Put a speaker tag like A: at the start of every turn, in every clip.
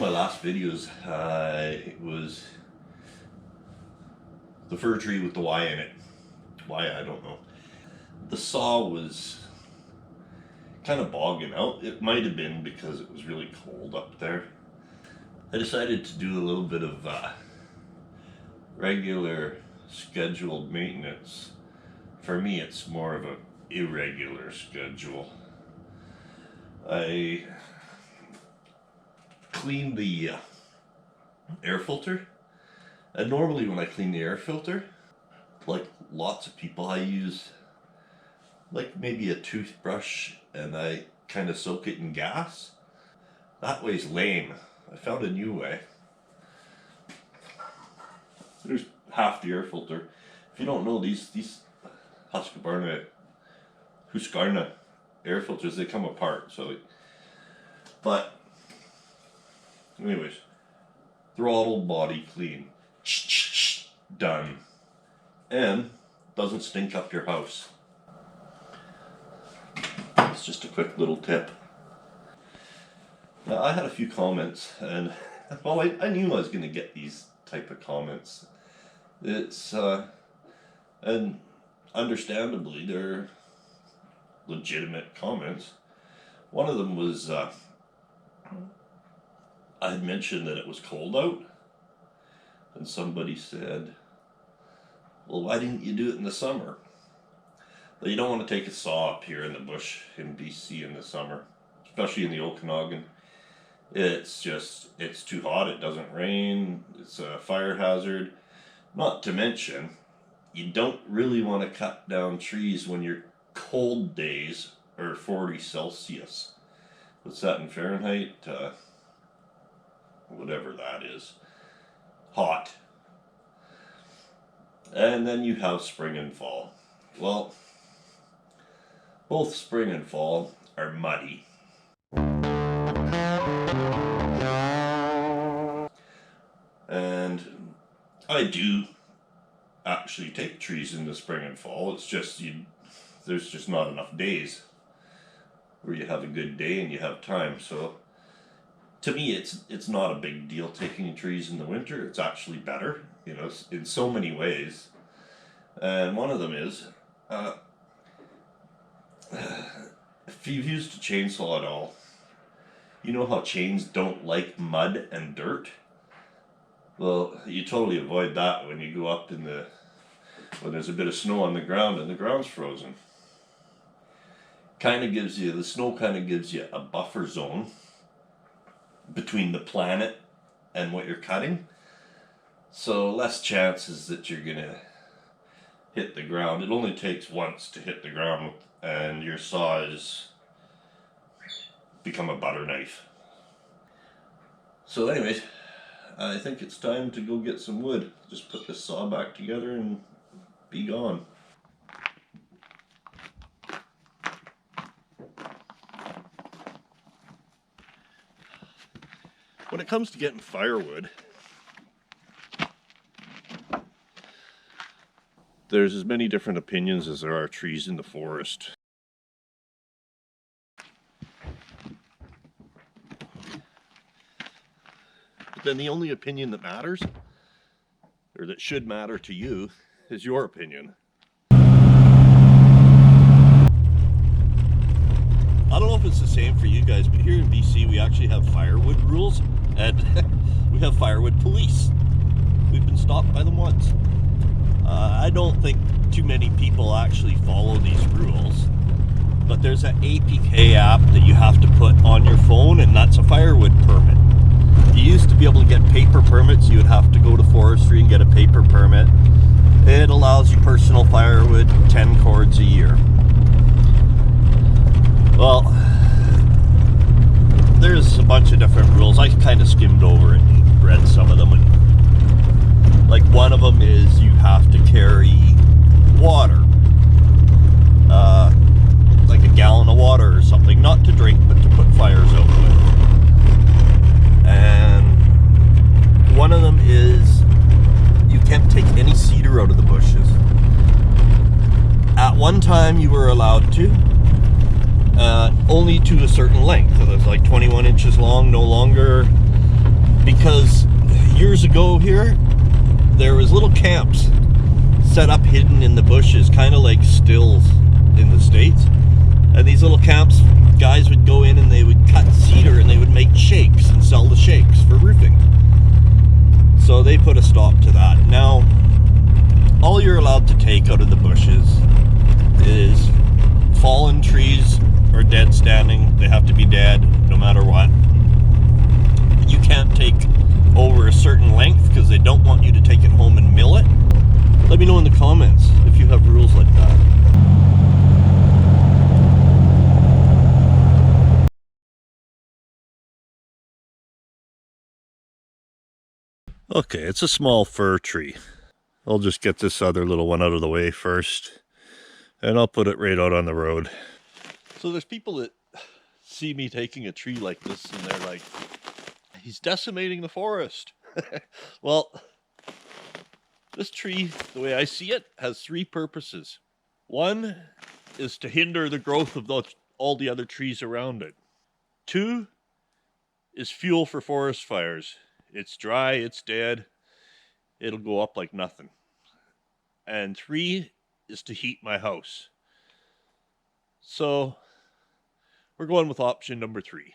A: my last videos, it was the fir tree with the Y in it. Why, I don't know. The saw was kind of bogging out. It might have been because it was really cold up there. I decided to do a little bit of regular scheduled maintenance. For me, it's more of an irregular schedule. I cleaned the air filter, and normally when I clean the air filter, like lots of people, I use like maybe a toothbrush and I kind of soak it in gas. That way's lame. I found a new way. There's half the air filter. If you don't know, these Husqvarna air filters, they come apart. So, but anyways, throttle body clean, done, and doesn't stink up your house. It's just a quick little tip. Now, I had a few comments, and well, I knew I was going to get these type of comments. It's and understandably they're legitimate comments. One of them was I had mentioned that it was cold out, and somebody said, well, why didn't you do it in the summer? Well, you don't want to take a saw up here in the bush in BC in the summer, especially in the Okanagan. It's too hot, it doesn't rain, it's a fire hazard. Not to mention, you don't really want to cut down trees when your cold days are 40 Celsius. What's that in Fahrenheit? Whatever that is. Hot. And then you have spring and fall. Well, both spring and fall are muddy. And I do actually take trees in the spring and fall. It's just there's just not enough days where you have a good day and you have time. So to me, it's not a big deal taking trees in the winter. It's actually better, you know, in so many ways. And one of them is, if you've used a chainsaw at all, you know how chains don't like mud and dirt? Well, you totally avoid that when you go up when there's a bit of snow on the ground and the ground's frozen. The snow kind of gives you a buffer zone between the planet and what you're cutting. So less chances that you're gonna hit the ground. It only takes once to hit the ground and your saw is become a butter knife. So anyways, I think it's time to go get some wood. Just put this saw back together and be gone. When it comes to getting firewood, there's as many different opinions as there are trees in the forest. But then the only opinion that matters, or that should matter to you, is your opinion. I don't know if it's the same for you guys, but here in BC we actually have firewood rules, and we have firewood police. We've been stopped by them once. I don't think too many people actually follow these rules, but there's an APK app that you have to put on your phone, and that's a firewood permit. You used to be able to get paper permits. You would have to go to forestry and get a paper permit. It allows you personal firewood, 10 cords a year. Well, there's a bunch of different rules. I kind of skimmed over it and read some of them. And like one of them is you have to carry water, like a gallon of water or something, not to drink, but to put fires out with. And one of them is you can't take any cedar out of the bushes. At one time you were allowed to, only to a certain length. So that's like 21 inches long, no longer. because years ago here, there was little camps set up hidden in the bushes, kind of like stills in the States. And these little camps, guys would go in and they would cut cedar and they would make shakes and sell the shakes for roofing. So they put a stop to that. Now, all you're allowed to take out of the bushes is fallen trees or dead standing. They have to be dead no matter what. You can't take over a certain length because they don't want you to take it home and mill it. Let me know in the comments if you have rules like that. Okay, it's a small fir tree. I'll just get this other little one out of the way first, and I'll put it right out on the road. So there's people that see me taking a tree like this and they're like, he's decimating the forest. Well, this tree, the way I see it, has three purposes. One is to hinder the growth of all the other trees around it. Two is fuel for forest fires. It's dry, it's dead, it'll go up like nothing. And three is to heat my house. So we're going with option number 3.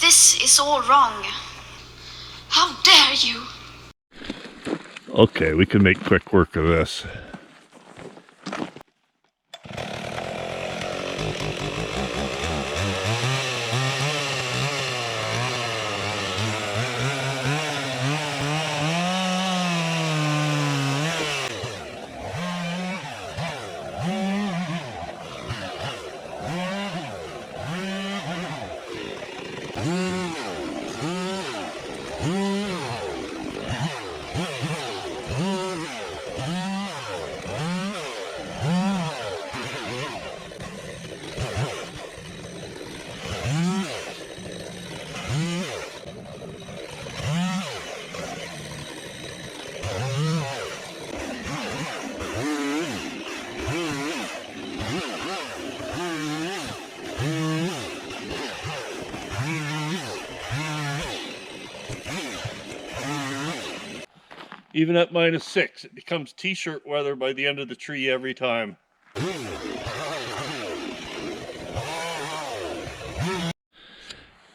B: This is all wrong. How dare you?
A: Okay, we can make quick work of this. Even at -6, it becomes t-shirt weather by the end of the tree every time.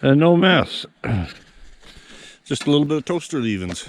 A: And no mess. Just a little bit of toaster leavings.